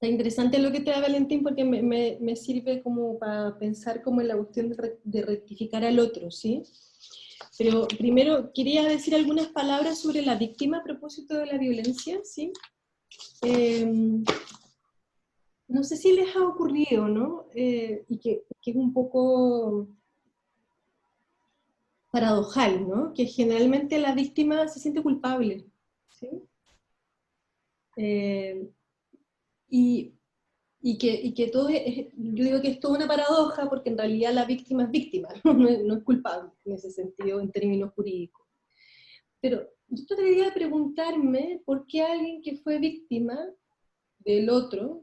Está interesante lo que te da Valentín, porque me sirve como para pensar como en la cuestión de rectificar al otro, ¿sí? Pero primero quería decir algunas palabras sobre la víctima a propósito de la violencia, ¿sí? No sé si les ha ocurrido, ¿no? Y que es un poco paradojal, ¿no? Que generalmente la víctima se siente culpable, ¿sí? Eh, y, y que todo yo digo que es toda una paradoja porque en realidad la víctima es víctima, no es culpable en ese sentido, en términos jurídicos. Pero yo trataría de preguntarme por qué alguien que fue víctima del otro,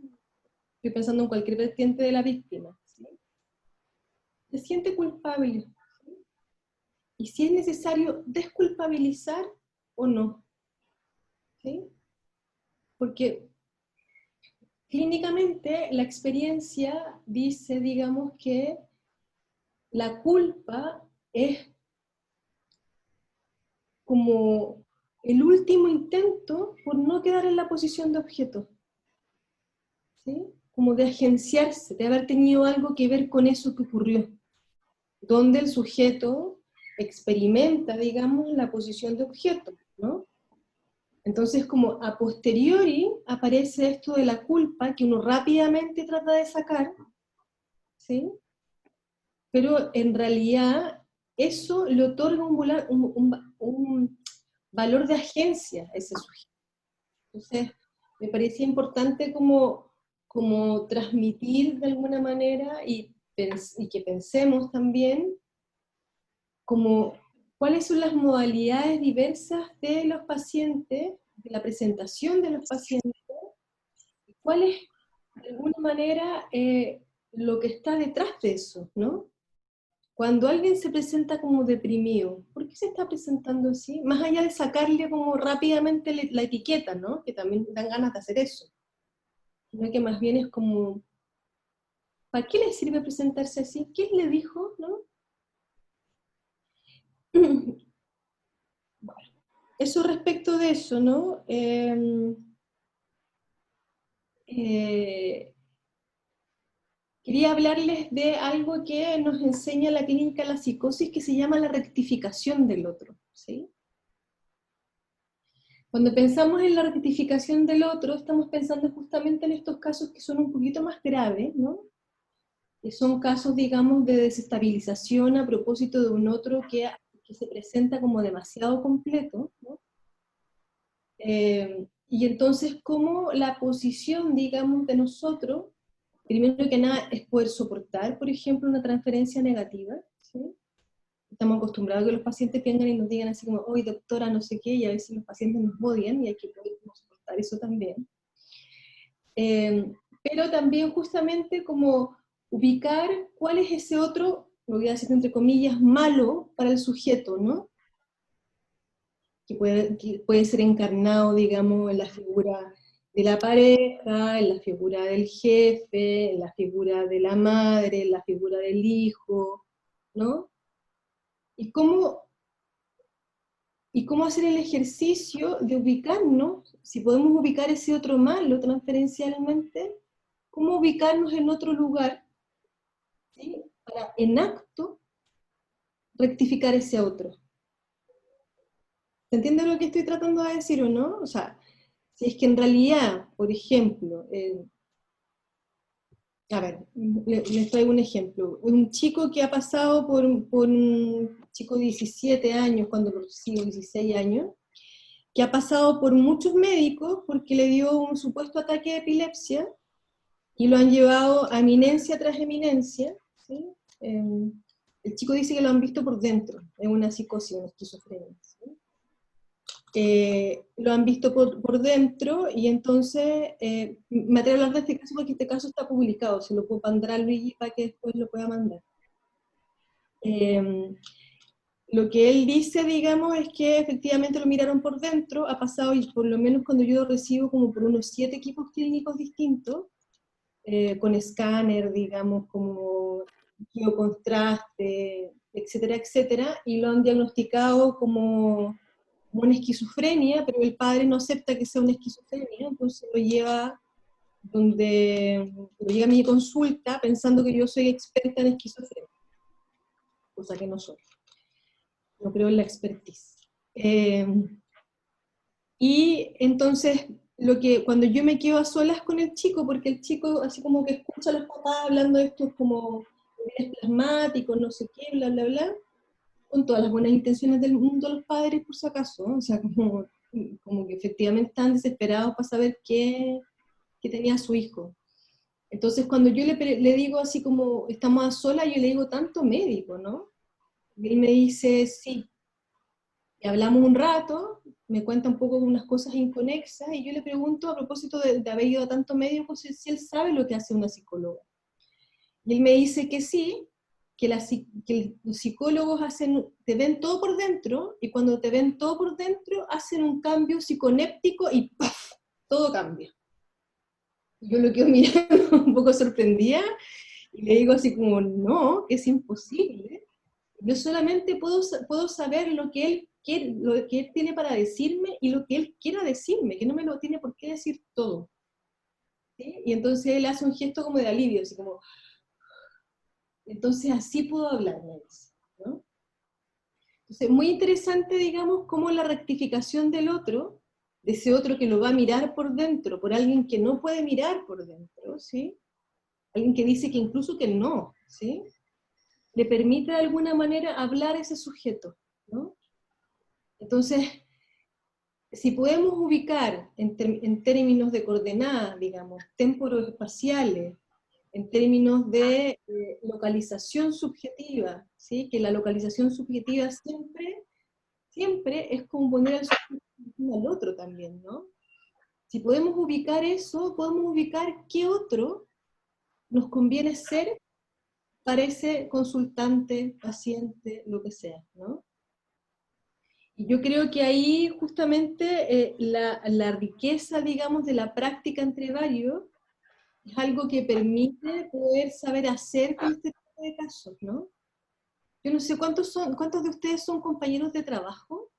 estoy pensando en cualquier vertiente de la víctima, ¿sí? Se siente culpable, ¿sí? Y si es necesario desculpabilizar o no, ¿sí? Porque clínicamente la experiencia dice, digamos, que la culpa es como el último intento por no quedar en la posición de objeto, ¿sí? Como de agenciarse, de haber tenido algo que ver con eso que ocurrió, donde el sujeto experimenta, digamos, la posición de objeto, ¿no? Entonces, como a posteriori aparece esto de la culpa que uno rápidamente trata de sacar, ¿sí? Pero en realidad eso le otorga un valor de agencia a ese sujeto. Entonces, me parecía importante como transmitir de alguna manera y que pensemos también como cuáles son las modalidades diversas de los pacientes, de la presentación de los pacientes, y cuál es, de alguna manera, lo que está detrás de eso, ¿no? Cuando alguien se presenta como deprimido, ¿por qué se está presentando así? Más allá de sacarle como rápidamente la etiqueta, ¿no? Que también dan ganas de hacer eso. Sino que más bien es como, ¿para qué le sirve presentarse así? ¿Quién le dijo, no? Bueno, eso respecto de eso, ¿no? Eh, quería hablarles de algo que nos enseña la clínica de la psicosis que se llama la rectificación del otro, ¿sí? Cuando pensamos en la rectificación del otro, estamos pensando justamente en estos casos que son un poquito más graves, ¿no? Que son casos, digamos, de desestabilización a propósito de un otro que se presenta como demasiado completo, ¿no? Y entonces, ¿cómo la posición, digamos, de nosotros, primero que nada, es poder soportar, por ejemplo, una transferencia negativa, ¿sí? Estamos acostumbrados a que los pacientes vengan y nos digan así como, oye doctora, no sé qué, y a veces los pacientes nos odian y hay que poder soportar eso también. Pero también justamente como ubicar cuál es ese otro, lo voy a decir entre comillas, malo para el sujeto, ¿no? Que puede ser encarnado, digamos, en la figura de la pareja, en la figura del jefe, en la figura de la madre, en la figura del hijo, ¿no? Y cómo hacer el ejercicio de ubicarnos, si podemos ubicar ese otro malo transferencialmente, cómo ubicarnos en otro lugar, ¿sí? Para en acto rectificar ese otro. ¿Se entiende lo que estoy tratando de decir o no? O sea, si es que en realidad, por ejemplo, a ver, les traigo un ejemplo. Un chico que ha pasado por un chico de 17 años, cuando recibe 16 años, que ha pasado por muchos médicos porque le dio un supuesto ataque de epilepsia y lo han llevado a eminencia tras eminencia, ¿sí? El chico dice que lo han visto por dentro, es una psicosis, una esquizofrenia, ¿sí? Lo han visto por dentro y entonces, me atrevo a hablar de este caso porque este caso está publicado, se lo puedo mandar a Luigi para que después lo pueda mandar. Lo que él dice, digamos, es que efectivamente lo miraron por dentro, ha pasado, y por lo menos cuando yo lo recibo, como por unos 7 equipos clínicos distintos, con escáner, digamos, como biocontraste, etcétera, etcétera, y lo han diagnosticado como una esquizofrenia, pero el padre no acepta que sea una esquizofrenia, entonces lo lleva donde llega a mi consulta pensando que yo soy experta en esquizofrenia, cosa que no soy. No creo en la expertise. Y entonces, cuando yo me quedo a solas con el chico, porque el chico así como que escucha a los papás hablando de estos como niveles plasmáticos, no sé qué, bla, bla, bla, con todas las buenas intenciones del mundo los padres, por si acaso, ¿no? O sea, como que efectivamente están desesperados para saber qué tenía su hijo. Entonces, cuando yo le digo así como, estamos a solas, yo le digo, tanto médico, ¿no? Y él me dice, sí. Y hablamos un rato, me cuenta un poco de unas cosas inconexas, y yo le pregunto, a propósito de haber ido a tanto médico, si él sabe lo que hace una psicóloga. Y él me dice que sí, que los psicólogos te ven todo por dentro, y cuando te ven todo por dentro, hacen un cambio psiconéptico y ¡paf! Todo cambia. Yo lo quedo mirando un poco sorprendida, y le digo así como, no, que es imposible. Yo solamente puedo saber lo que él quiere, lo que él tiene para decirme y lo que él quiera decirme, que no me lo tiene por qué decir todo. ¿Sí? Y entonces él hace un gesto como de alivio, así como, entonces así puedo hablar, me dice, ¿no? Entonces, muy interesante, digamos, cómo la rectificación del otro, de ese otro que lo va a mirar por dentro, por alguien que no puede mirar por dentro, ¿sí? Alguien que dice que incluso que no, ¿sí? Le permite de alguna manera hablar a ese sujeto, ¿no? Entonces, si podemos ubicar en términos de coordenadas, digamos, temporoespaciales, en términos de localización subjetiva, ¿sí? Que la localización subjetiva siempre es como poner al sujeto encima al otro también, ¿no? Si podemos ubicar eso, podemos ubicar qué otro nos conviene ser para ese consultante, paciente, lo que sea, ¿no? Y yo creo que ahí justamente la riqueza, digamos, de la práctica entre varios es algo que permite poder saber hacer con este tipo de casos, ¿no? Yo no sé cuántos de ustedes son compañeros de trabajo.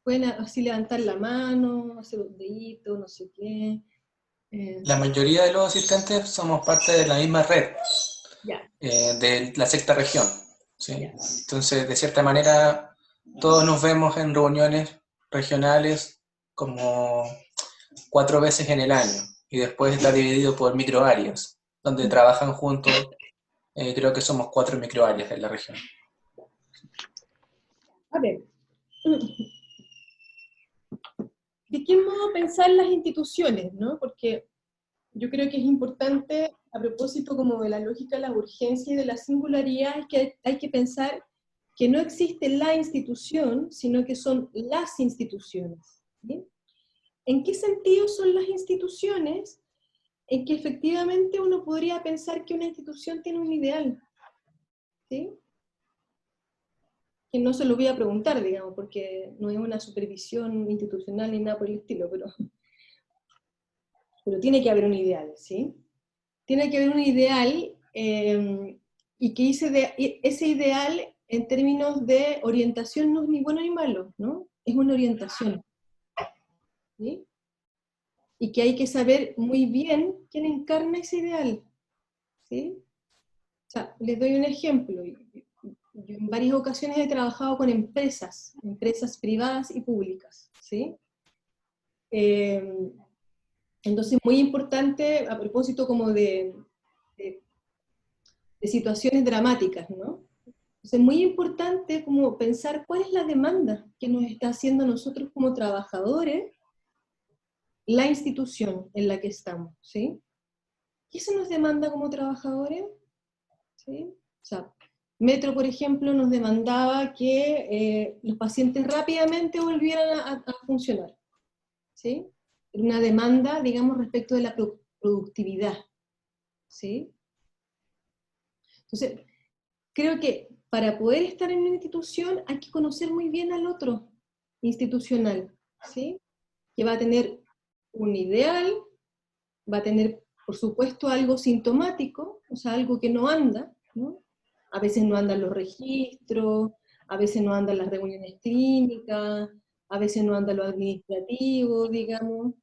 Pueden así levantar la mano, hacer un dedito, no sé qué. La mayoría de los asistentes somos parte de la misma red, Ya, de la sexta región, ¿sí? ya. Entonces, de cierta manera, todos nos vemos en reuniones regionales como 4 veces en el año, y después está dividido por microáreas, donde trabajan juntos, creo que somos 4 microáreas en la región. A ver, ¿de qué modo pensar las instituciones, no? Porque yo creo que es importante, a propósito como de la lógica de la urgencia y de la singularidad, es que hay que pensar que no existe la institución, sino que son las instituciones. ¿Sí? ¿En qué sentido son las instituciones? En que efectivamente uno podría pensar que una institución tiene un ideal, ¿sí? Que no se lo voy a preguntar, digamos, porque no es una supervisión institucional ni nada por el estilo, pero tiene que haber un ideal, ¿sí? Tiene que haber un ideal y que ese ideal en términos de orientación no es ni bueno ni malo, ¿no? Es una orientación, ¿sí? Y que hay que saber muy bien quién encarna ese ideal, ¿sí? O sea, les doy un ejemplo. Yo en varias ocasiones he trabajado con empresas privadas y públicas, ¿sí? Eh, entonces, muy importante, a propósito como de de situaciones dramáticas, ¿no? Entonces, es muy importante como pensar cuál es la demanda que nos está haciendo a nosotros como trabajadores la institución en la que estamos, ¿sí? ¿Qué se nos demanda como trabajadores? ¿Sí? O sea, Metro, por ejemplo, nos demandaba que los pacientes rápidamente volvieran a funcionar, ¿sí? Era una demanda, digamos, respecto de la productividad, ¿sí? Entonces, creo que para poder estar en una institución hay que conocer muy bien al otro institucional, ¿sí? Que va a tener un ideal, va a tener, por supuesto, algo sintomático, o sea, algo que no anda, ¿no? A veces no andan los registros, a veces no andan las reuniones clínicas, a veces no anda lo administrativo, digamos.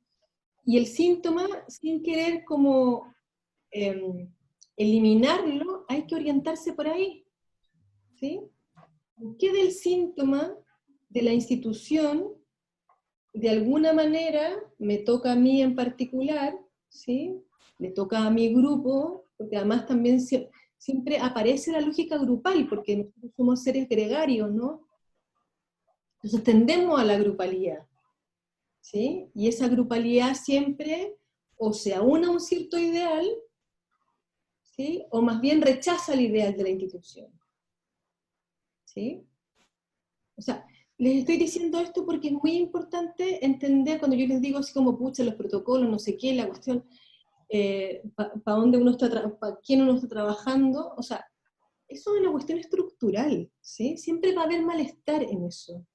Y el síntoma, sin querer como eliminarlo, hay que orientarse por ahí, ¿sí? ¿Qué del síntoma de la institución, de alguna manera, me toca a mí en particular, ¿sí? Le toca a mi grupo, porque además también siempre aparece la lógica grupal, porque nosotros somos seres gregarios, ¿no? Entonces tendemos a la grupalidad, ¿sí? Y esa grupalidad siempre o se aúna a un cierto ideal, ¿sí? O más bien rechaza el ideal de la institución, ¿sí? O sea, les estoy diciendo esto porque es muy importante entender cuando yo les digo así como, pucha, los protocolos, no sé qué, la cuestión, para dónde uno está, para quién uno está trabajando, o sea, eso es una cuestión estructural, ¿sí? Siempre va a haber malestar en eso,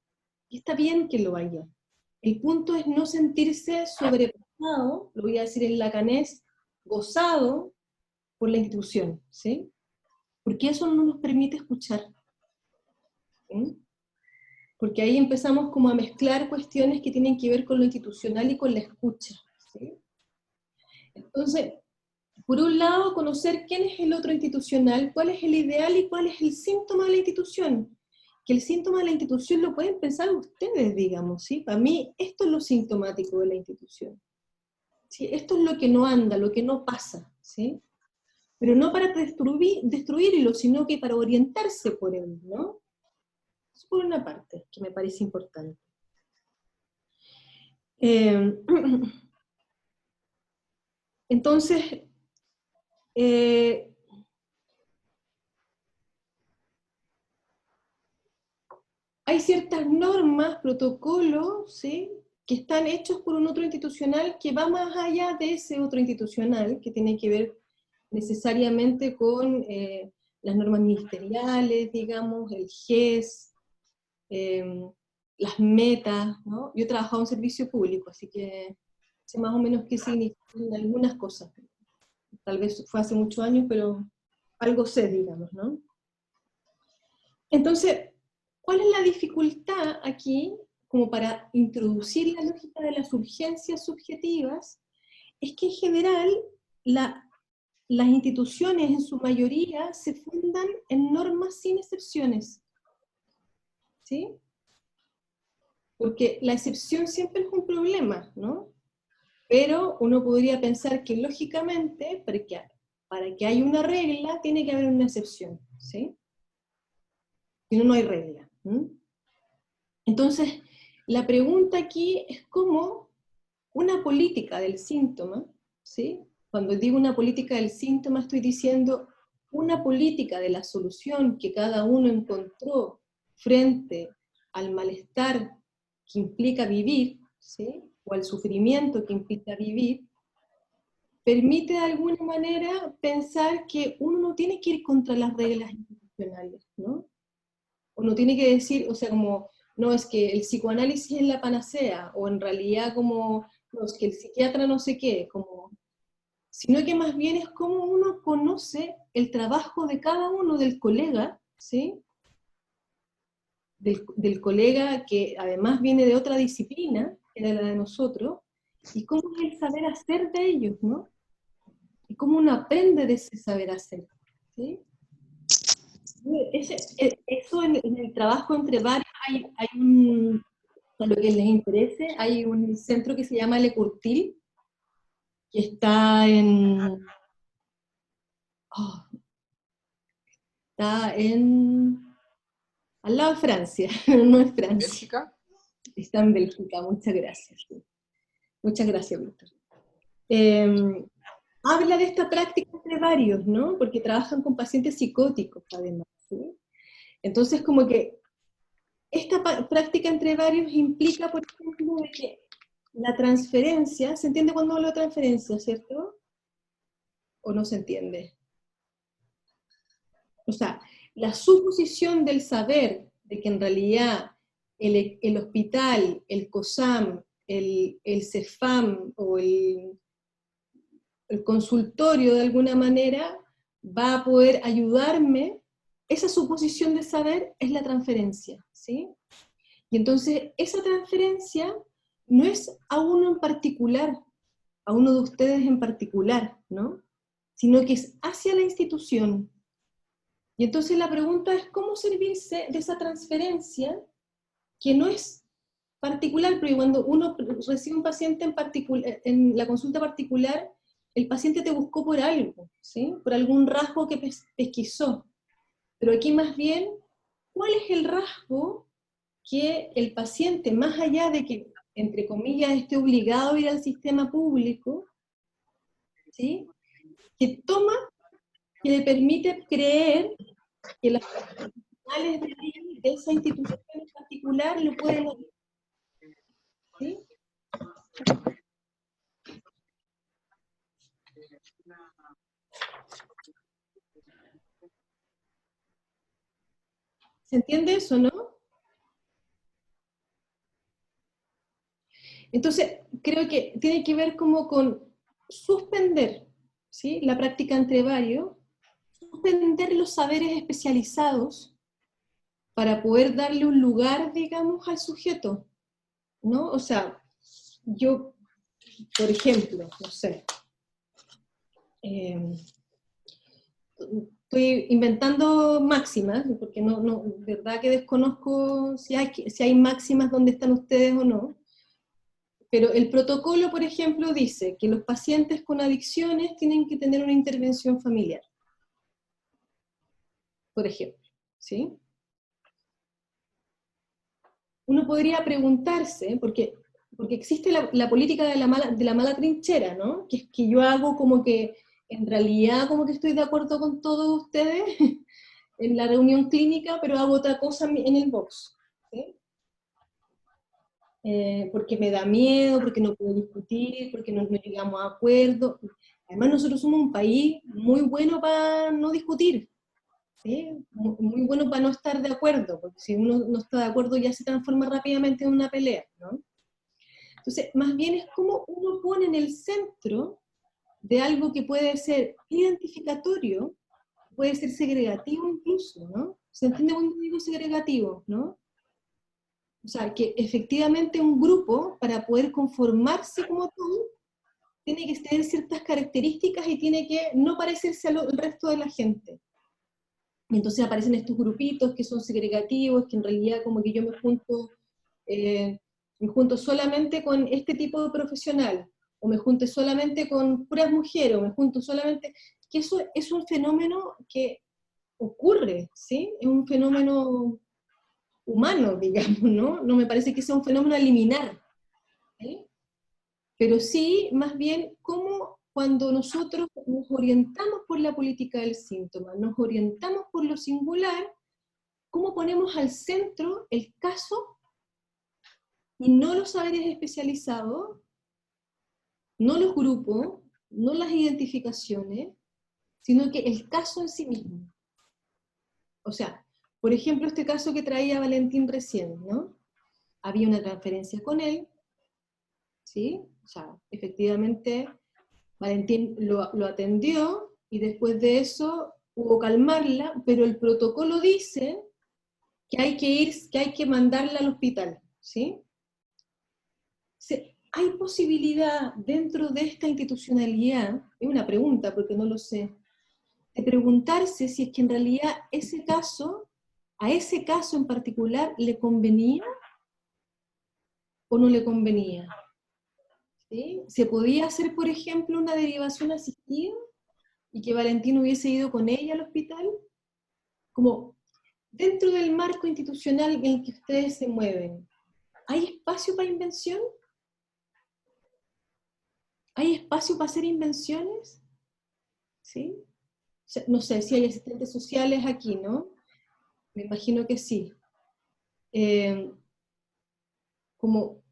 y está bien que lo haya. El punto es no sentirse sobrepasado, lo voy a decir en lacanés, gozado por la institución, ¿sí? Porque eso no nos permite escuchar, ¿sí? Porque ahí empezamos como a mezclar cuestiones que tienen que ver con lo institucional y con la escucha, ¿sí? Entonces, por un lado, conocer quién es el otro institucional, cuál es el ideal y cuál es el síntoma de la institución. Que el síntoma de la institución lo pueden pensar ustedes, digamos, ¿sí? Para mí, esto es lo sintomático de la institución, ¿sí? Esto es lo que no anda, lo que no pasa, ¿sí? Pero no para destruirlo, sino que para orientarse por él, ¿no? Eso por una parte, que me parece importante. Entonces, hay ciertas normas, protocolos, ¿sí? Que están hechos por un otro institucional que va más allá de ese otro institucional, que tiene que ver necesariamente con las normas ministeriales, digamos, el GES, las metas, ¿no? Yo he trabajado en servicio público, así que sé más o menos qué significan algunas cosas. Tal vez fue hace muchos años, pero algo sé, digamos, ¿no? Entonces, ¿cuál es la dificultad aquí, como para introducir la lógica de las urgencias subjetivas? Es que en general las instituciones en su mayoría se fundan en normas sin excepciones, ¿sí? Porque la excepción siempre es un problema, ¿no? Pero uno podría pensar que lógicamente, para que haya una regla, tiene que haber una excepción, ¿sí? Si no, no hay regla. ¿Mm? Entonces, la pregunta aquí es cómo una política del síntoma, ¿sí? Cuando digo una política del síntoma, estoy diciendo una política de la solución que cada uno encontró frente al malestar que implica vivir, ¿sí? O al sufrimiento que implica vivir, permite de alguna manera pensar que uno no tiene que ir contra las reglas institucionales, ¿no? Uno tiene que decir, o sea, como, no, es que el psicoanálisis es la panacea, o en realidad como, no, es que el psiquiatra no sé qué, como, sino que más bien es como uno conoce el trabajo de cada uno del colega, ¿sí? Del colega que además viene de otra disciplina, que era la de nosotros, y cómo es el saber hacer de ellos, ¿no? Y cómo uno aprende de ese saber hacer, ¿sí? Eso en el trabajo entre varios hay a lo que les interese, hay un centro que se llama Le Courtil, que está oh, está al lado de Francia, no es Francia, ¿Bélgica? está en Bélgica, muchas gracias. Muchas gracias, Víctor. Habla de esta práctica entre varios, ¿no? Porque trabajan con pacientes psicóticos, además, ¿sí? Entonces, como que esta práctica entre varios implica, por ejemplo, de que la transferencia, ¿se entiende cuando hablo de transferencia, cierto? ¿O no se entiende? O sea, la suposición del saber de que en realidad el hospital, el COSAM, el CEFAM o el consultorio de alguna manera va a poder ayudarme, esa suposición de saber es la transferencia, ¿sí? Y entonces esa transferencia no es a uno en particular, a uno de ustedes en particular, ¿no? Sino que es hacia la institución. Y entonces la pregunta es cómo servirse de esa transferencia que no es particular, porque cuando uno recibe un paciente en particular, en la consulta particular, el paciente te buscó por algo, ¿sí? Por algún rasgo que pesquisó. Pero aquí más bien, ¿cuál es el rasgo que el paciente, más allá de que, entre comillas, esté obligado a ir al sistema público, ¿sí? Que toma, que le permite creer que las profesionales de esa institución en particular lo pueden hacer, ¿sí? ¿Se entiende eso, no? Entonces, creo que tiene que ver como con suspender, ¿sí? La práctica entre varios, suspender los saberes especializados para poder darle un lugar, digamos, al sujeto, ¿no? O sea, yo, por ejemplo, no sé, estoy inventando máximas, porque de verdad que desconozco si hay máximas donde están ustedes o no, pero el protocolo, por ejemplo, dice que los pacientes con adicciones tienen que tener una intervención familiar, por ejemplo, ¿sí? Uno podría preguntarse, porque existe la política de la mala trinchera, ¿no? Que es que yo hago como que, en realidad, como que estoy de acuerdo con todos ustedes en la reunión clínica, pero hago otra cosa en el box, ¿sí? Porque me da miedo, porque no puedo discutir, porque no llegamos a acuerdo. Además, nosotros somos un país muy bueno para no discutir, ¿sí? Muy bueno para no estar de acuerdo, porque si uno no está de acuerdo ya se transforma rápidamente en una pelea, ¿no? Entonces, más bien es como uno pone en el centro de algo que puede ser identificatorio, puede ser segregativo incluso, ¿no? ¿Se entiende cuando digo segregativo, no? O sea, que efectivamente un grupo, para poder conformarse como tal, tiene que tener ciertas características y tiene que no parecerse al resto de la gente. Y entonces aparecen estos grupitos que son segregativos, que en realidad como que yo me junto solamente con este tipo de profesional, o me junto solamente con puras mujeres, o me junto solamente... que eso es un fenómeno que ocurre, ¿sí? Es un fenómeno humano, digamos, ¿no? No me parece que sea un fenómeno a eliminar, ¿sí? Pero sí, más bien, cómo cuando nosotros nos orientamos por la política del síntoma, nos orientamos por lo singular, cómo ponemos al centro el caso y no los saberes especializados, no los grupos, no las identificaciones, sino que el caso en sí mismo. O sea, por ejemplo, este caso que traía Valentín recién, ¿no? Había una transferencia con él, ¿sí? O sea, efectivamente Valentín lo atendió y después de eso hubo calmarla, pero el protocolo dice que hay que ir, que hay que mandarla al hospital, ¿sí? ¿Hay posibilidad dentro de esta institucionalidad, es una pregunta porque no lo sé, de preguntarse si es que en realidad ese caso, a ese caso en particular, le convenía o no le convenía? ¿Sí? ¿Se podía hacer, por ejemplo, una derivación asistida y que Valentín hubiese ido con ella al hospital? Como dentro del marco institucional en el que ustedes se mueven, ¿hay espacio para invención? ¿Hay espacio para hacer invenciones? ¿Sí? O sea, no sé si hay asistentes sociales aquí, ¿no? Me imagino que sí. Como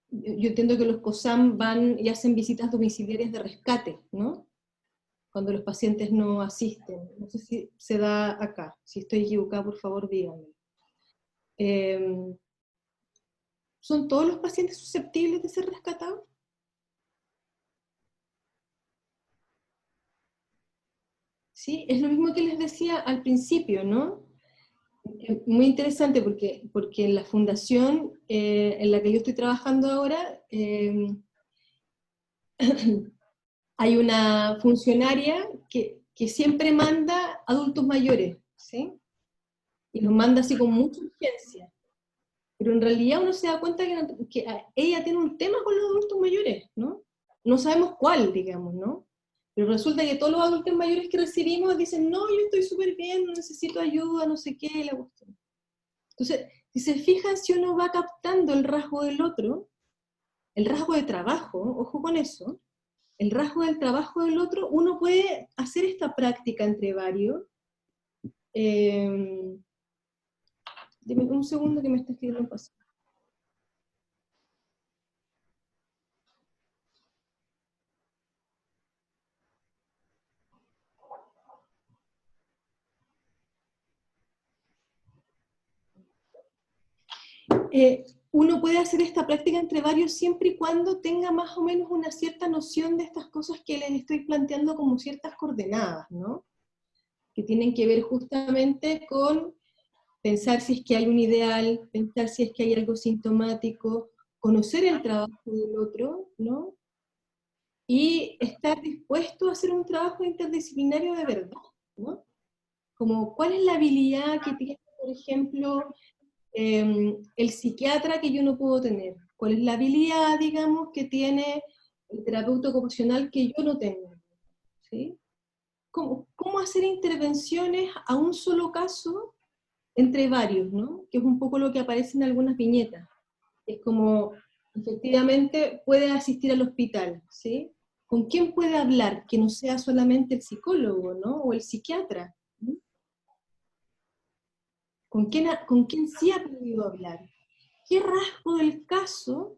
yo entiendo que los COSAM van y hacen visitas domiciliarias de rescate, ¿no? Cuando los pacientes no asisten. No sé si se da acá. Si estoy equivocada, por favor, díganme. ¿Son todos los pacientes susceptibles de ser rescatados? Sí, es lo mismo que les decía al principio, ¿no? Muy interesante porque en la fundación en la que yo estoy trabajando ahora, hay una funcionaria que siempre manda adultos mayores, ¿sí? Y los manda así con mucha urgencia. Pero en realidad uno se da cuenta que ella tiene un tema con los adultos mayores, ¿no? No sabemos cuál, digamos, ¿no? Pero resulta que todos los adultos mayores que recibimos dicen, no, yo estoy súper bien, no necesito ayuda, no sé qué, la cuestión. Entonces, si se fijan, si uno va captando el rasgo del otro, el rasgo de trabajo, ojo con eso, el rasgo del trabajo del otro, uno puede hacer esta práctica entre varios. Dime un segundo que me está escribiendo un paso. Uno puede hacer esta práctica entre varios siempre y cuando tenga más o menos una cierta noción de estas cosas que les estoy planteando como ciertas coordenadas, ¿no? Que tienen que ver justamente con pensar si es que hay un ideal, pensar si es que hay algo sintomático, conocer el trabajo del otro, ¿no? Y estar dispuesto a hacer un trabajo interdisciplinario de verdad, ¿no? Como cuál es la habilidad que tiene, por ejemplo, el psiquiatra que yo no puedo tener, cuál es la habilidad, digamos, que tiene el terapeuta ocupacional que yo no tengo, ¿sí? ¿Cómo hacer intervenciones a un solo caso entre varios, ¿no? Que es un poco lo que aparece en algunas viñetas. Es como, efectivamente, puede asistir al hospital, ¿sí? ¿Con quién puede hablar? Que no sea solamente el psicólogo, ¿no? O el psiquiatra, ¿no? ¿Con quién sí ha podido hablar? ¿Qué rasgo del caso,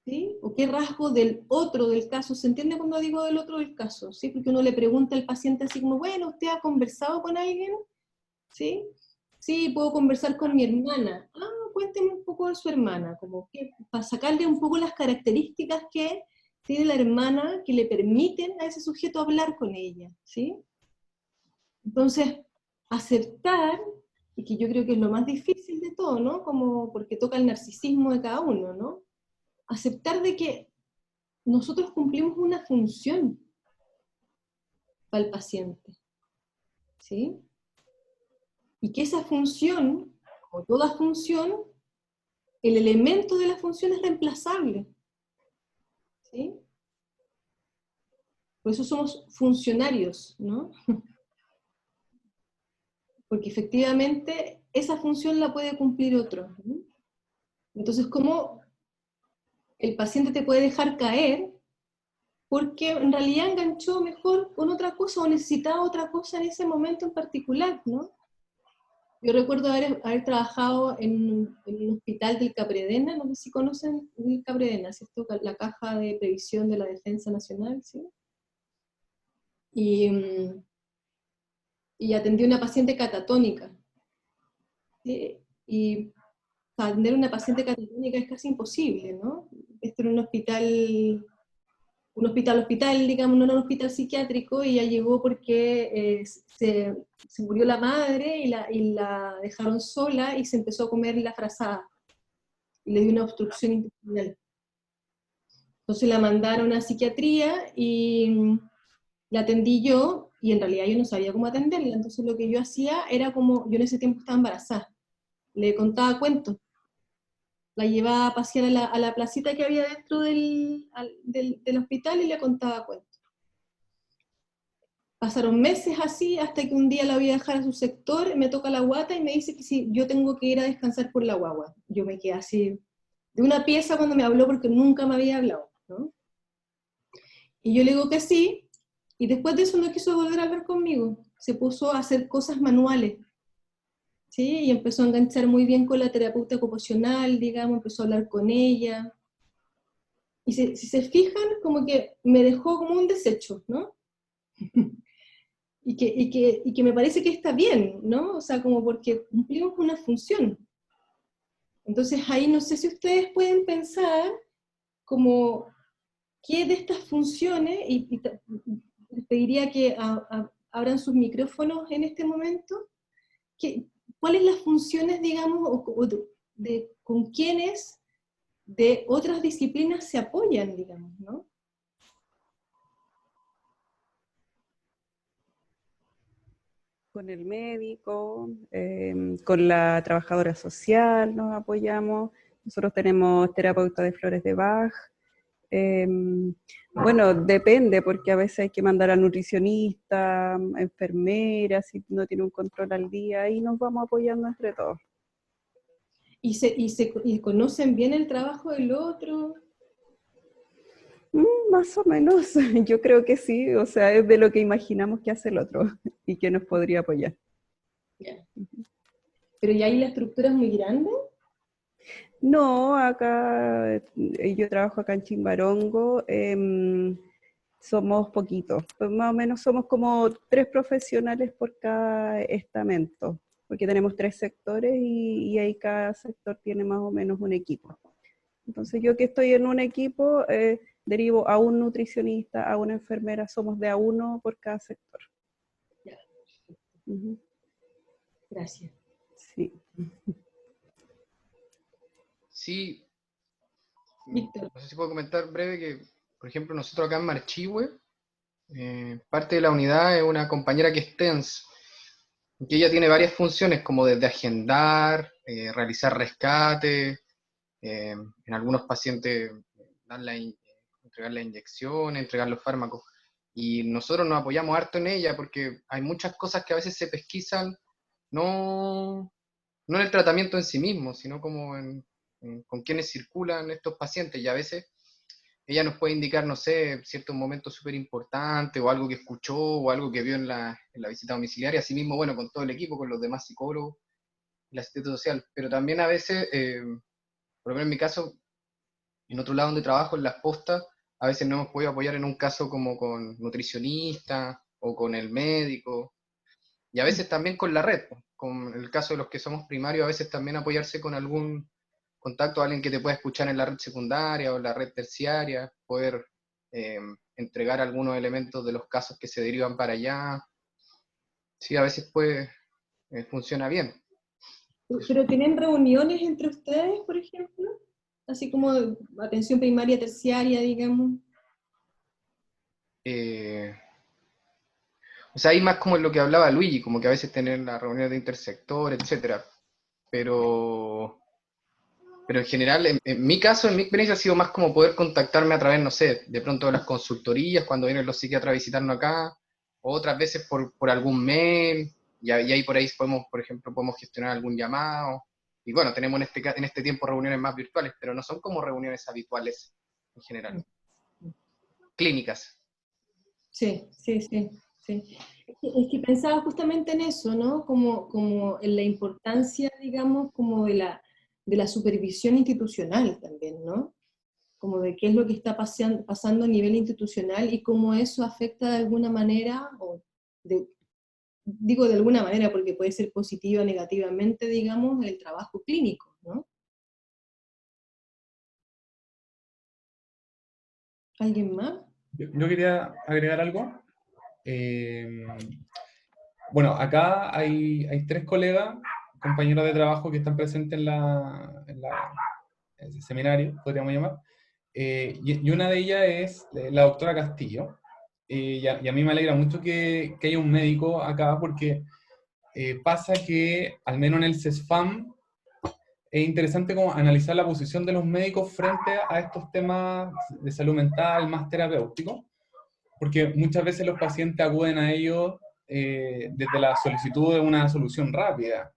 ¿sí? O qué rasgo del otro del caso? ¿Se entiende cuando digo del otro del caso? ¿Sí? Porque uno le pregunta al paciente así como, bueno, ¿usted ha conversado con alguien? ¿Sí? Sí, puedo conversar con mi hermana. Ah, cuénteme un poco de su hermana, como que para sacarle un poco las características que tiene la hermana que le permiten a ese sujeto hablar con ella, ¿sí? Entonces, aceptar, y que yo creo que es lo más difícil de todo, ¿no? Como porque toca el narcisismo de cada uno, ¿no? Aceptar de que nosotros cumplimos una función para el paciente, ¿sí? Y que esa función, como toda función, el elemento de la función es reemplazable, ¿sí? Por eso somos funcionarios, ¿no? Porque efectivamente esa función la puede cumplir otro, ¿no? Entonces, ¿cómo el paciente te puede dejar caer? Porque en realidad enganchó mejor con otra cosa o necesitaba otra cosa en ese momento en particular, ¿no? Yo recuerdo haber trabajado en un hospital del Capredena, no sé si conocen el Capredena, ¿cierto? La Caja de Previsión de la Defensa Nacional, ¿sí? Y, y atendí a una paciente catatónica, ¿sí? Y atender a una paciente catatónica es casi imposible, ¿no? Esto era un hospital, digamos, no era un hospital psiquiátrico, y ella llegó porque se murió la madre y la dejaron sola y se empezó a comer la frazada y le dio una obstrucción intestinal. Entonces la mandaron a psiquiatría y la atendí yo, y en realidad yo no sabía cómo atenderla, entonces lo que yo hacía era como, yo en ese tiempo estaba embarazada, le contaba cuentos, la llevaba a pasear a la placita que había dentro del hospital y le contaba cuentos. Pasaron meses así, hasta que un día la voy a dejar a su sector, me toca la guata y me dice que si yo tengo que ir a descansar por la guagua. Yo me quedé así, de una pieza cuando me habló, porque nunca me había hablado, ¿no? Y yo le digo que sí, y después de eso no quiso volver a hablar conmigo. Se puso a hacer cosas manuales, ¿sí? Y empezó a enganchar muy bien con la terapeuta ocupacional, digamos, empezó a hablar con ella. Y si se fijan, como que me dejó como un desecho, ¿no? Y que me parece que está bien, ¿no? O sea, como porque cumplimos una función. Entonces ahí no sé si ustedes pueden pensar como qué de estas funciones, y les pediría que abran sus micrófonos en este momento, cuáles las funciones, digamos, con quiénes de otras disciplinas se apoyan, digamos, ¿no? con el médico, con la trabajadora social nos apoyamos. Nosotros tenemos terapeuta de flores de Bach. Bueno, depende, porque a veces hay que mandar a nutricionista, enfermera, si no tiene un control al día, y nos vamos apoyando entre todos. ¿Y conocen bien el trabajo del otro? Más o menos, yo creo que sí, o sea, es de lo que imaginamos que hace el otro y que nos podría apoyar. Yeah. ¿Pero ya ahí la estructura es muy grande? No, acá, yo trabajo acá en Chimbarongo, somos poquitos, pues más o menos somos como 3 profesionales por cada estamento, porque tenemos 3 sectores y ahí cada sector tiene más o menos un equipo. Entonces yo que estoy en un equipo, derivo a un nutricionista, a una enfermera, somos de a uno por cada sector. Ya. Uh-huh. Gracias. Sí. Sí, Víctor. no sé si puedo comentar breve que, por ejemplo, nosotros acá en Marchihue, parte de la unidad es una compañera que es TENS, que ella tiene varias funciones, como desde agendar, realizar rescate, en algunos pacientes entregar la inyección, entregar los fármacos. Y nosotros nos apoyamos harto en ella porque hay muchas cosas que a veces se pesquisan, no, no en el tratamiento en sí mismo, sino como con quienes circulan estos pacientes. Y a veces ella nos puede indicar, no sé, ciertos momentos súper importantes, o algo que escuchó, o algo que vio en la visita domiciliaria, así mismo, bueno, con todo el equipo, con los demás psicólogos, el asistente social. Pero también a veces, por lo menos en mi caso, en otro lado donde trabajo, en las postas, a veces no hemos podido apoyar en un caso como con nutricionista o con el médico, y a veces también con la red, con el caso de los que somos primarios, a veces también apoyarse con algún contacto, alguien que te pueda escuchar en la red secundaria o en la red terciaria, poder eh, entregar algunos elementos de los casos que se derivan para allá. Sí, a veces pues funciona bien. ¿Pero tienen reuniones entre ustedes, por ejemplo? Así como atención primaria, terciaria, digamos. Eh, o sea, hay más como en lo que hablaba Luigi, como que a veces tener las reuniones de intersector, etcétera. Pero en general, en mi caso, en mi experiencia, ha sido más como poder contactarme a través, no sé, de pronto de las consultorías, cuando vienen los psiquiatras a visitarnos acá, o otras veces por algún mail, y ahí por ahí podemos, por ejemplo, podemos gestionar algún llamado. Y bueno, tenemos en este tiempo reuniones más virtuales, pero no son como reuniones habituales en general. Clínicas. Sí, sí, sí, sí. Es que pensaba justamente en eso, ¿no? Como en la importancia, digamos, como de la supervisión institucional también, ¿no? Como de qué es lo que está pasando a nivel institucional y cómo eso afecta de alguna manera, digo de alguna manera porque puede ser positiva o negativamente, digamos, el trabajo clínico, ¿no? ¿Alguien más? Yo quería agregar algo. Eh, bueno, acá hay 3 colegas, compañeros de trabajo que están presentes en el seminario, podríamos llamar. Y una de ellas es la doctora Castillo. Y a mí me alegra mucho que haya un médico acá porque pasa que, al menos en el CESFAM, es interesante como analizar la posición de los médicos frente a estos temas de salud mental más terapéuticos, porque muchas veces los pacientes acuden a ellos desde la solicitud de una solución rápida,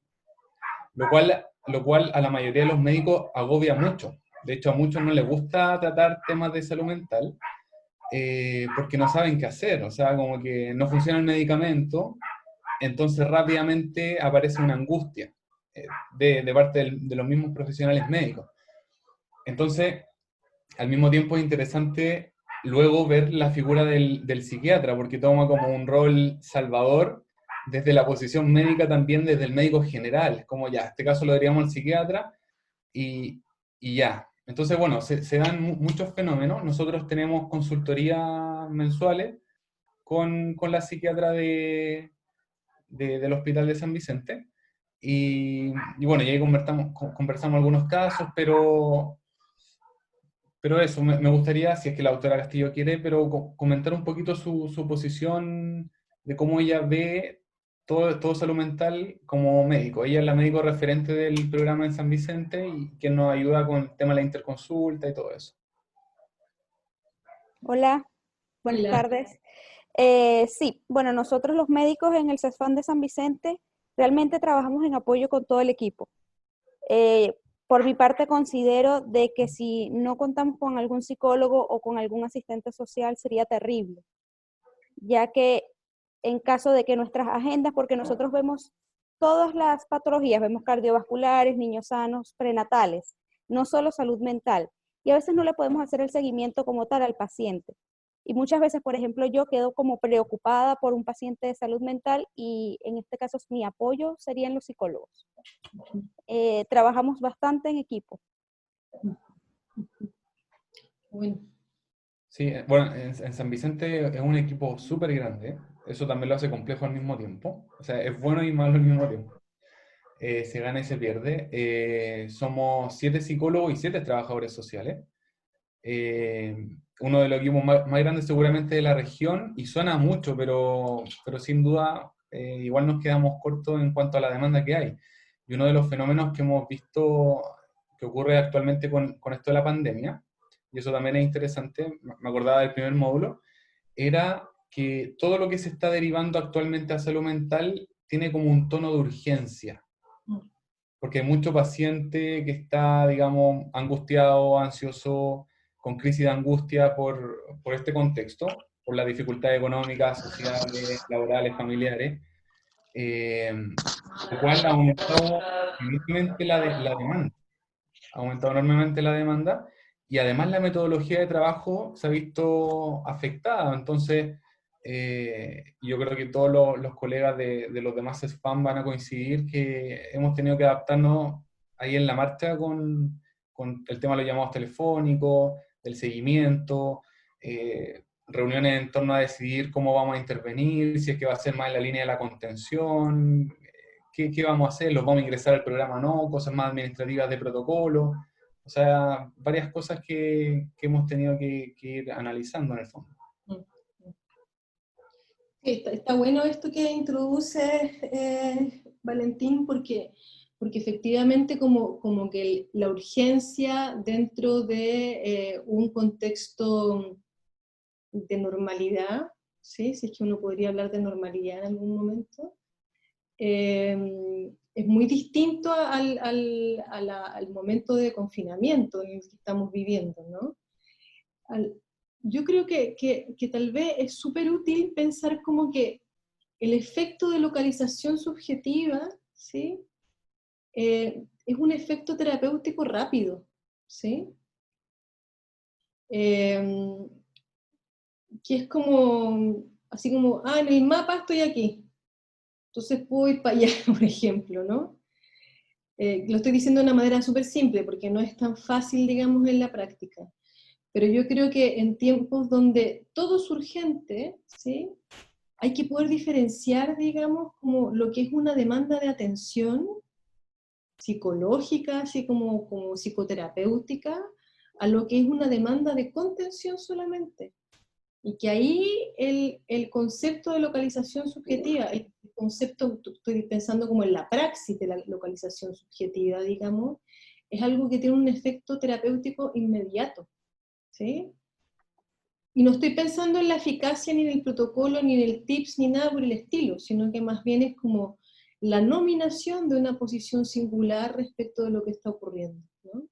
lo cual a la mayoría de los médicos agobia mucho. De hecho, a muchos no les gusta tratar temas de salud mental porque no saben qué hacer, o sea, como que no funciona el medicamento, entonces rápidamente aparece una angustia de parte de los mismos profesionales médicos. Entonces, al mismo tiempo es interesante luego ver la figura del psiquiatra, porque toma como un rol salvador desde la posición médica, también desde el médico general, como ya, este caso lo diríamos al psiquiatra y ya. Entonces, bueno, se dan muchos fenómenos. Nosotros tenemos consultorías mensuales con la psiquiatra del Hospital de San Vicente. Y bueno, y ahí conversamos algunos casos, pero eso, me gustaría, si es que la doctora Castillo quiere, pero comentar un poquito su posición de cómo ella ve todo salud mental como médico. Ella es la médico referente del programa en San Vicente y que nos ayuda con el tema de la interconsulta y todo eso. Hola, buenas Hola. tardes. Sí, bueno, nosotros los médicos en el CESFAM de San Vicente realmente trabajamos en apoyo con todo el equipo. Por mi parte considero de que si no contamos con algún psicólogo o con algún asistente social sería terrible, ya que en caso de que nuestras agendas, porque nosotros vemos todas las patologías, vemos cardiovasculares, niños sanos, prenatales, no solo salud mental, y a veces no le podemos hacer el seguimiento como tal al paciente. Y muchas veces, por ejemplo, yo quedo como preocupada por un paciente de salud mental y en este caso mi apoyo serían los psicólogos. Trabajamos bastante en equipo. Bueno, Sí, bueno, en San Vicente es un equipo súper grande, eso también lo hace complejo al mismo tiempo, o sea, es bueno y malo al mismo tiempo. Se gana y se pierde. Somos 7 psicólogos y 7 trabajadores sociales. Uno de los equipos más grandes seguramente de la región, y suena mucho, pero sin duda igual nos quedamos cortos en cuanto a la demanda que hay. Y uno de los fenómenos que hemos visto que ocurre actualmente con esto de la pandemia, y eso también es interesante, me acordaba del primer módulo, era que todo lo que se está derivando actualmente a salud mental tiene como un tono de urgencia, porque hay mucho paciente que está, digamos, angustiado, ansioso, con crisis de angustia por este contexto, por las dificultades económicas, sociales, laborales, familiares, lo cual ha aumentado enormemente la demanda. Ha aumentado enormemente la demanda y además la metodología de trabajo se ha visto afectada. Entonces, yo creo que todos los colegas de los demás spam van a coincidir que hemos tenido que adaptarnos ahí en la marcha con el tema de los llamados telefónicos, del seguimiento, reuniones en torno a decidir cómo vamos a intervenir, si es que va a ser más en la línea de la contención, qué vamos a hacer, los vamos a ingresar al programa o no, cosas más administrativas de protocolo, o sea, varias cosas que hemos tenido que ir analizando en el fondo. sí, está bueno esto que introduce Valentín, porque efectivamente como que la urgencia dentro de un contexto de normalidad, ¿sí? Si es que uno podría hablar de normalidad en algún momento, es muy distinto al momento de confinamiento en el que estamos viviendo, ¿no? Yo creo que tal vez es súper útil pensar como que el efecto de localización subjetiva, ¿sí? Es un efecto terapéutico rápido, ¿sí? Que es como, así como, en el mapa estoy aquí, entonces puedo ir para allá, por ejemplo, ¿no? Lo estoy diciendo de una manera súper simple, porque no es tan fácil, digamos, en la práctica. Pero yo creo que en tiempos donde todo es urgente, ¿sí? Hay que poder diferenciar, digamos, como lo que es una demanda de atención psicológica, así como psicoterapéutica, a lo que es una demanda de contención solamente. Y que ahí el concepto de localización subjetiva, el concepto, estoy pensando como en la praxis de la localización subjetiva, digamos, es algo que tiene un efecto terapéutico inmediato, ¿sí? Y no estoy pensando en la eficacia ni en el protocolo, ni en el tips, ni nada por el estilo, sino que más bien es como la nominación de una posición singular respecto de lo que está ocurriendo, ¿no?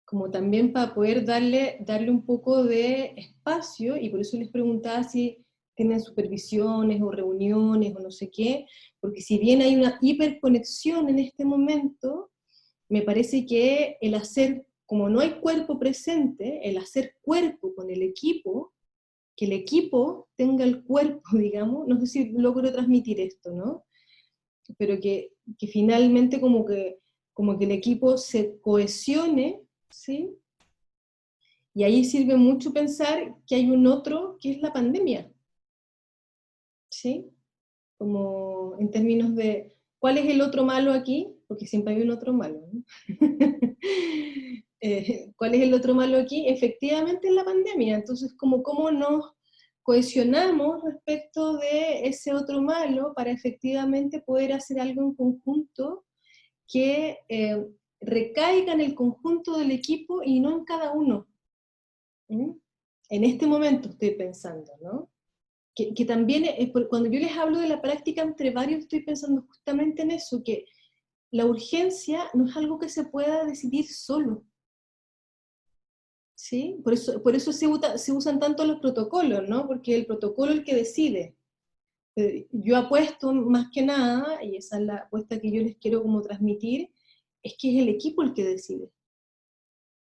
Como también para poder darle un poco de espacio, y por eso les preguntaba si tienen supervisiones o reuniones o no sé qué, porque si bien hay una hiperconexión en este momento, me parece que el hacer, como no hay cuerpo presente, el hacer cuerpo con el equipo, que el equipo tenga el cuerpo, digamos, no sé si logro transmitir esto, ¿no? Pero que finalmente como que el equipo se cohesione, ¿sí? Y ahí sirve mucho pensar que hay un otro que es la pandemia, ¿sí? Como en términos de, ¿cuál es el otro malo aquí? Porque siempre hay un otro malo, ¿no? ¿Cuál es el otro malo aquí? Efectivamente es la pandemia. Entonces, ¿cómo cohesionamos respecto de ese otro malo para efectivamente poder hacer algo en conjunto que recaiga en el conjunto del equipo y no en cada uno. ¿Mm? En este momento estoy pensando, ¿no? Que también, cuando yo les hablo de la práctica entre varios, estoy pensando justamente en eso, que la urgencia no es algo que se pueda decidir solo. ¿Sí? Por eso se usan tanto los protocolos, ¿no? Porque el protocolo es el que decide. Yo apuesto más que nada, y esa es la apuesta que yo les quiero como transmitir, es que es el equipo el que decide.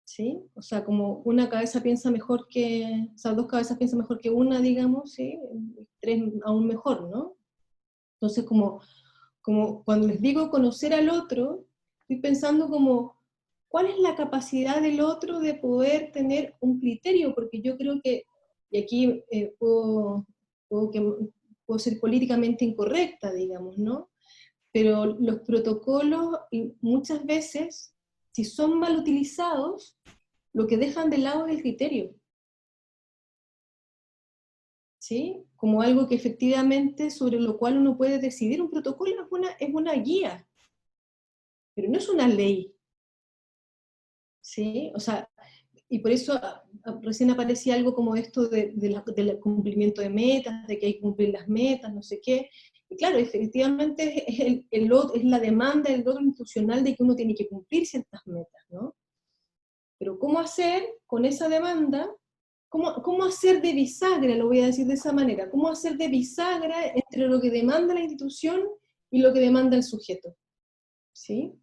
¿Sí? O sea, como una cabeza piensa mejor que, o sea, dos cabezas piensan mejor que una, digamos, ¿sí? Tres aún mejor, ¿no? Entonces, como cuando les digo conocer al otro, estoy pensando como, ¿cuál es la capacidad del otro de poder tener un criterio? Porque yo creo que, y aquí puedo ser políticamente incorrecta, digamos, ¿no? Pero los protocolos muchas veces, si son mal utilizados, lo que dejan de lado es el criterio. ¿Sí? Como algo que efectivamente sobre lo cual uno puede decidir. Un protocolo es una guía, pero no es una ley. ¿Sí? O sea, y por eso recién aparecía algo como esto del cumplimiento de metas, de que hay que cumplir las metas, no sé qué. Y claro, efectivamente es la demanda del otro institucional de que uno tiene que cumplir ciertas metas, ¿no? Pero ¿cómo hacer con esa demanda? ¿Cómo hacer de bisagra, lo voy a decir de esa manera? ¿Cómo hacer de bisagra entre lo que demanda la institución y lo que demanda el sujeto? ¿Sí?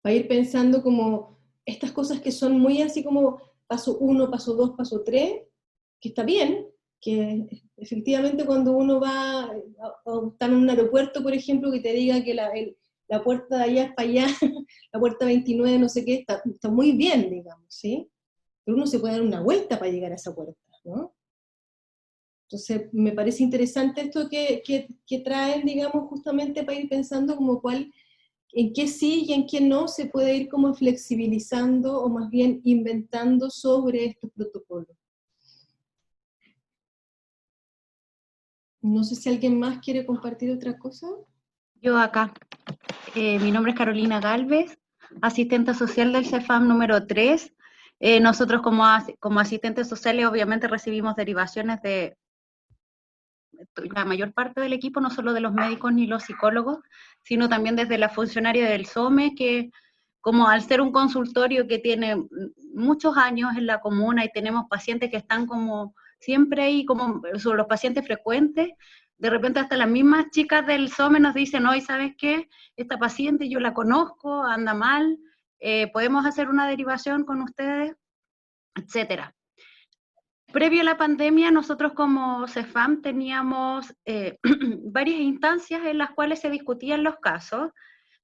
Va a ir pensando como estas cosas que son muy así como paso 1, paso 2, paso 3, que está bien, que efectivamente cuando uno va a estar en un aeropuerto, por ejemplo, que te diga que la puerta de allá es para allá, la puerta 29, no sé qué, está muy bien, digamos, ¿sí? Pero uno se puede dar una vuelta para llegar a esa puerta, ¿no? Entonces, me parece interesante esto que traen, digamos, justamente para ir pensando como en qué sí y en qué no se puede ir como flexibilizando o más bien inventando sobre estos protocolos. No sé si alguien más quiere compartir otra cosa. Yo acá. Mi nombre es Carolina Galvez, asistente social del CEFAM número 3. Nosotros como asistentes sociales obviamente recibimos derivaciones de la mayor parte del equipo, no solo de los médicos ni los psicólogos, sino también desde la funcionaria del SOME, que como al ser un consultorio que tiene muchos años en la comuna y tenemos pacientes que están como siempre ahí, como son los pacientes frecuentes, de repente hasta las mismas chicas del SOME nos dicen, hoy, ¿sabes qué? Esta paciente yo la conozco, anda mal, podemos hacer una derivación con ustedes, etcétera. Previo a la pandemia, nosotros como CEFAM teníamos varias instancias en las cuales se discutían los casos,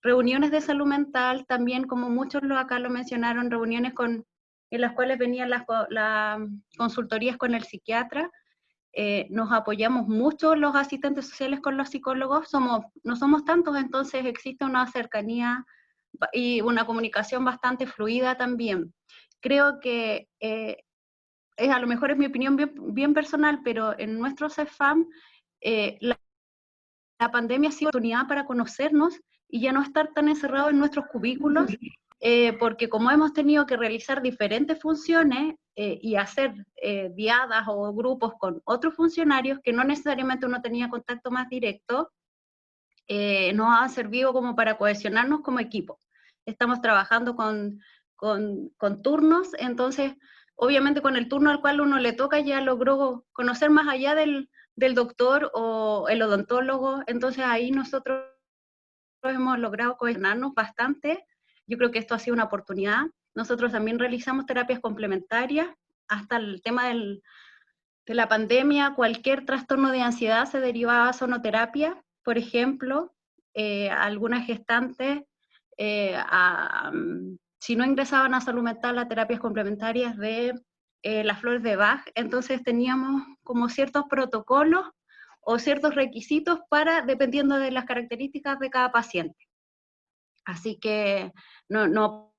reuniones de salud mental, también como muchos acá lo mencionaron, reuniones en las cuales venían las consultorías con el psiquiatra. Nos apoyamos mucho los asistentes sociales con los psicólogos, no somos tantos, entonces existe una cercanía y una comunicación bastante fluida también. Creo que a lo mejor es mi opinión bien personal, pero en nuestro CEFAM la pandemia ha sido una oportunidad para conocernos y ya no estar tan encerrados en nuestros cubículos, porque como hemos tenido que realizar diferentes funciones y hacer diadas o grupos con otros funcionarios que no necesariamente uno tenía contacto más directo, nos ha servido como para cohesionarnos como equipo. Estamos trabajando con turnos, entonces obviamente con el turno al cual uno le toca ya logró conocer más allá del doctor o el odontólogo, entonces ahí nosotros hemos logrado cohesionarnos bastante. Yo creo que esto ha sido una oportunidad. Nosotros también realizamos terapias complementarias, hasta el tema de la pandemia, cualquier trastorno de ansiedad se derivaba a sonoterapia, por ejemplo, algunas gestantes, si no ingresaban a salud mental, a terapias complementarias de las flores de Bach, entonces teníamos como ciertos protocolos o ciertos requisitos dependiendo de las características de cada paciente. Así que no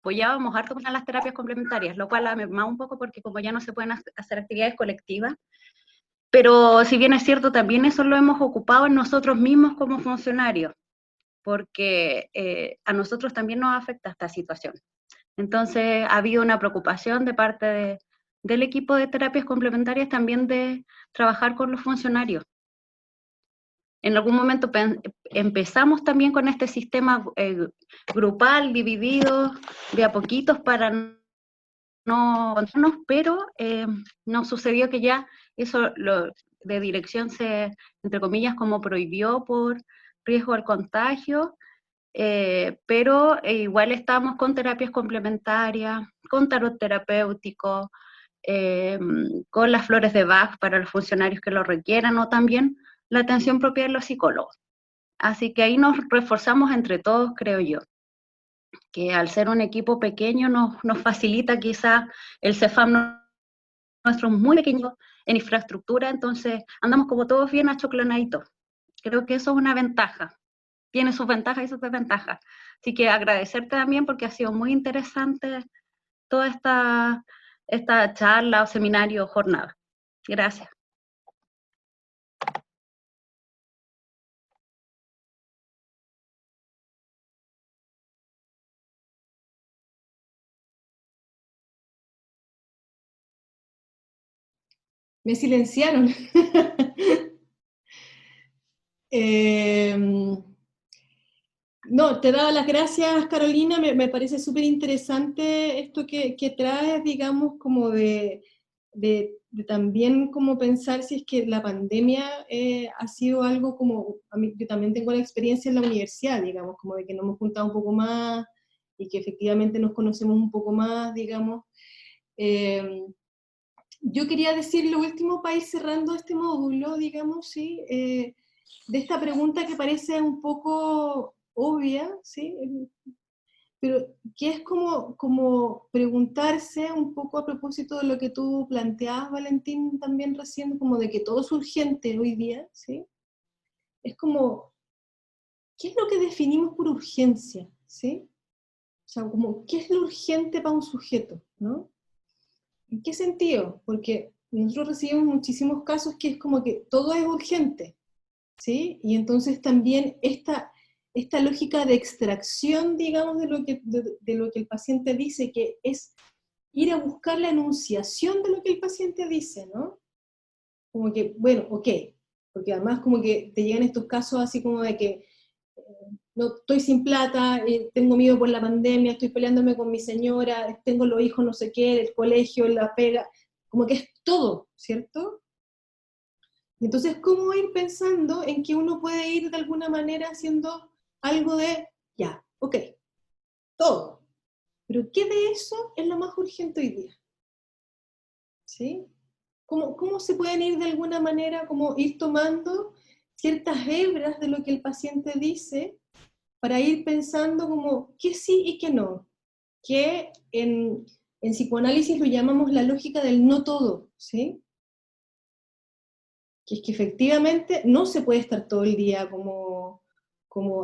apoyábamos harto con las terapias complementarias, lo cual ha mermado un poco porque como ya no se pueden hacer actividades colectivas, pero si bien es cierto, también eso lo hemos ocupado en nosotros mismos como funcionarios, porque a nosotros también nos afecta esta situación. Entonces ha habido una preocupación de parte del equipo de terapias complementarias también de trabajar con los funcionarios. En algún momento empezamos también con este sistema grupal, dividido de a poquitos para no contarnos, pero nos sucedió que ya eso de dirección se, entre comillas, como prohibió por riesgo al contagio, pero igual estamos con terapias complementarias, con tarot terapéutico, con las flores de Bach para los funcionarios que lo requieran, o también la atención propia de los psicólogos. Así que ahí nos reforzamos entre todos, creo yo, que al ser un equipo pequeño nos facilita quizá el CEFAM nuestro muy pequeño en infraestructura, entonces andamos como todos bien achoclonaditos. Creo que eso es una ventaja. Tiene sus ventajas y sus desventajas. Así que agradecerte también porque ha sido muy interesante toda esta charla o seminario o jornada. Gracias. Me silenciaron. No, te daba las gracias, Carolina. Me parece súper interesante esto que traes, digamos, como de también como pensar si es que la pandemia ha sido algo como, a mí, yo también tengo la experiencia en la universidad, digamos, como de que nos hemos juntado un poco más y que efectivamente nos conocemos un poco más, digamos. Yo quería decir lo último para ir cerrando este módulo, digamos, ¿sí? De esta pregunta que parece un poco obvia, ¿sí? Pero que es como preguntarse un poco a propósito de lo que tú planteabas, Valentín, también recién, como de que todo es urgente hoy día, ¿sí? Es como, ¿qué es lo que definimos por urgencia, ¿sí? O sea, como, ¿qué es lo urgente para un sujeto, ¿no? ¿En qué sentido? Porque nosotros recibimos muchísimos casos que es como que todo es urgente, ¿sí? Y entonces también esta lógica de extracción, digamos, de lo que el paciente dice, que es ir a buscar la enunciación de lo que el paciente dice, ¿no? Como que, bueno, ok, porque además como que te llegan estos casos así como de que no, estoy sin plata, tengo miedo por la pandemia, estoy peleándome con mi señora, tengo los hijos no sé qué, el colegio, la pega, como que es todo, ¿cierto? Y entonces, ¿cómo ir pensando en que uno puede ir de alguna manera haciendo algo de, ya, ok, todo, pero ¿qué de eso es lo más urgente hoy día? ¿Sí? ¿Cómo se pueden ir de alguna manera, como ir tomando ciertas hebras de lo que el paciente dice para ir pensando como qué sí y qué no? Que en psicoanálisis lo llamamos la lógica del no todo, ¿sí? Que es que efectivamente no se puede estar todo el día como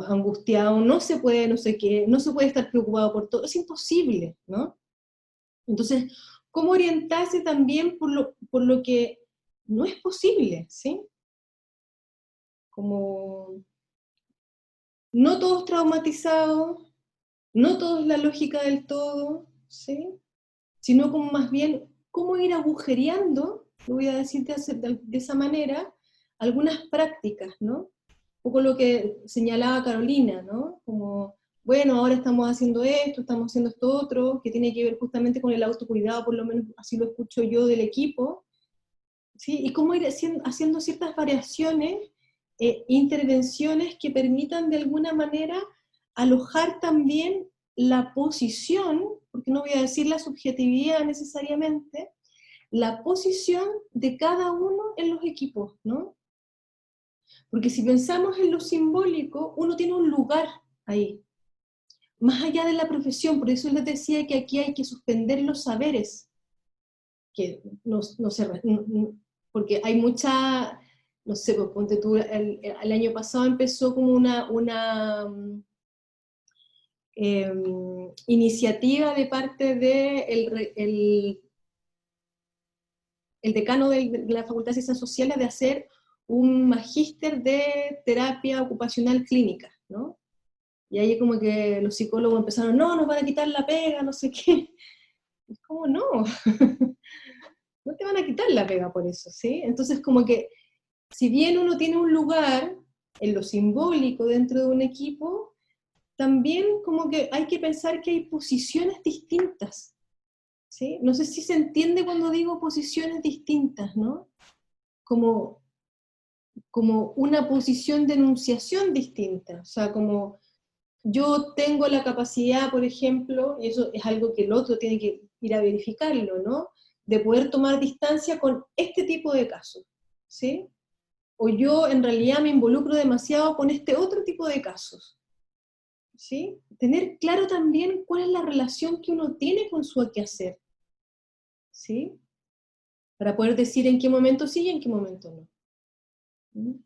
angustiado, no se puede no sé qué, no se puede estar preocupado por todo, es imposible, ¿no? Entonces, ¿cómo orientarse también por lo que no es posible, ¿sí? Como no todos traumatizados, no todo es la lógica del todo, ¿sí? Sino como más bien cómo ir agujereando, lo voy a decir de esa manera, algunas prácticas, ¿no? Un poco lo que señalaba Carolina, ¿no? Como, bueno, ahora estamos haciendo esto otro, que tiene que ver justamente con el autocuidado, por lo menos así lo escucho yo del equipo, ¿sí? Y cómo ir haciendo ciertas variaciones, intervenciones que permitan de alguna manera alojar también la posición, porque no voy a decir la subjetividad necesariamente, la posición de cada uno en los equipos, ¿no? Porque si pensamos en lo simbólico, uno tiene un lugar ahí, más allá de la profesión, por eso les decía que aquí hay que suspender los saberes, que no se, porque hay mucha, no sé, pues ponte tú, el año pasado empezó como iniciativa de parte de el decano de la Facultad de Ciencias Sociales de hacer un magíster de terapia ocupacional clínica, ¿no? Y ahí como que los psicólogos empezaron, no, nos van a quitar la pega, no sé qué. Es como, no, no te van a quitar la pega por eso, ¿sí? Entonces como que, si bien uno tiene un lugar en lo simbólico dentro de un equipo, también como que hay que pensar que hay posiciones distintas, ¿sí? No sé si se entiende cuando digo posiciones distintas, ¿no? Como una posición de enunciación distinta, o sea, como yo tengo la capacidad, por ejemplo, y eso es algo que el otro tiene que ir a verificarlo, ¿no? De poder tomar distancia con este tipo de casos, ¿sí? O yo en realidad me involucro demasiado con este otro tipo de casos, ¿sí? Tener claro también cuál es la relación que uno tiene con su quehacer, ¿sí? Para poder decir en qué momento sí y en qué momento no. ¿Mm?